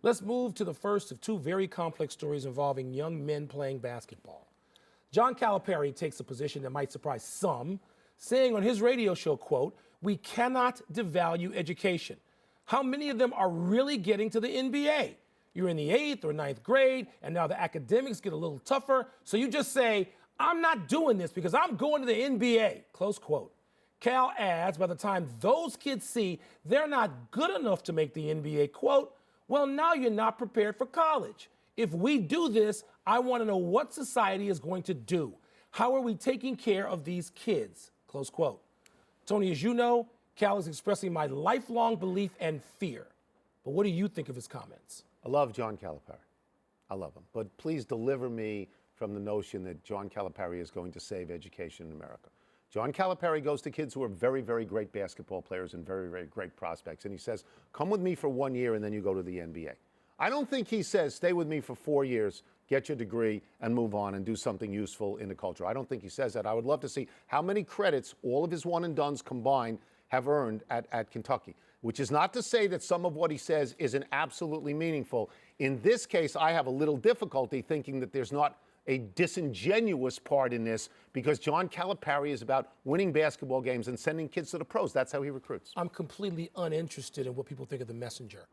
Let's move to the first of two very complex stories involving young men playing basketball. John Calipari takes a position that might surprise some, saying on his radio show, quote, "We cannot devalue education." How many of them are really getting to the NBA? You're in the 8th or 9th grade, and now the academics get a little tougher, so you just say, "I'm not doing this because I'm going to the NBA," close quote. Cal adds, by the time those kids see they're not good enough to make the NBA, quote, "Well, now you're not prepared for college. If we do this, I want to know what society is going to do. How are we taking care of these kids?" Close quote. Tony, as you know, Cal is expressing my lifelong belief and fear. But what do you think of his comments? I love John Calipari. I love him. But please deliver me from the notion that John Calipari is going to save education in America. John Calipari goes to kids who are very, very great basketball players and very, very great prospects, and he says, "Come with me for 1 year and then you go to the NBA." I don't think he says, "Stay with me for 4 years, get your degree, and move on and do something useful in the culture." I don't think he says that. I would love to see how many credits all of his one-and-dones combined have earned at Kentucky, which is not to say that some of what he says isn't absolutely meaningful. In this case, I have a little difficulty thinking that there's not a disingenuous part in this, because John Calipari is about winning basketball games and sending kids to the pros. That's how he recruits. I'm completely uninterested in what people think of the messenger.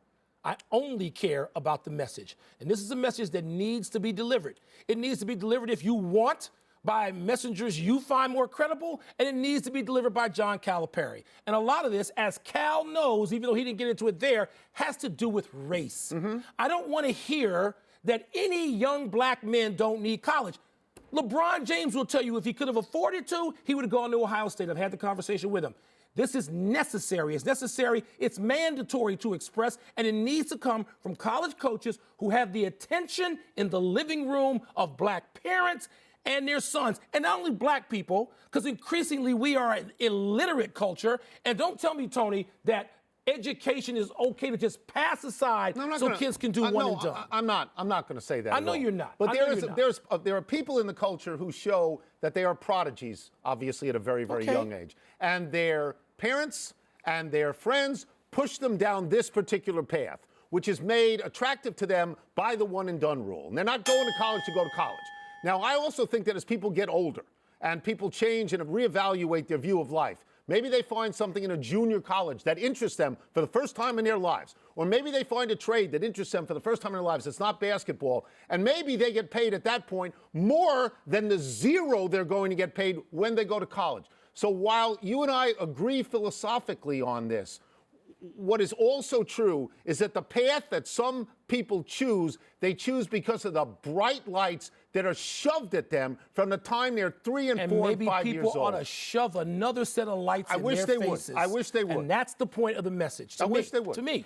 I only care about the message. And this is a message that needs to be delivered. It needs to be delivered, if you want, by messengers you find more credible, and it needs to be delivered by John Calipari. And a lot of this, as Cal knows, even though he didn't get into it there, has to do with race. I don't want to hear that any young black men don't need college. LeBron James will tell you if he could have afforded to, he would have gone to Ohio State. I've had the conversation with him. This is necessary. It's necessary. It's mandatory to express, and it needs to come from college coaches who have the attention in the living room of black parents and their sons. And not only black people, because increasingly we are an illiterate culture. And don't tell me, Tony, that education is okay to just pass aside kids can do one and done. I'm not going to say that. I know you're not. But there are people in the culture who show that they are prodigies, obviously at a very, very young age. And their parents and their friends push them down this particular path, which is made attractive to them by the one and done rule. And they're not going to college to go to college. Now, I also think that as people get older and people change and reevaluate their view of life, maybe they find something in a junior college that interests them for the first time in their lives. Or maybe they find a trade that interests them for the first time in their lives. It's not basketball. And maybe they get paid at that point more than the zero they're going to get paid when they go to college. So while you and I agree philosophically on this, what is also true is that the path that some people choose, they choose because of the bright lights that are shoved at them from the time they're 3 and 4 and 5 years old. And maybe people ought to shove another set of lights in their faces. I wish they would. And that's the point of the message. To me.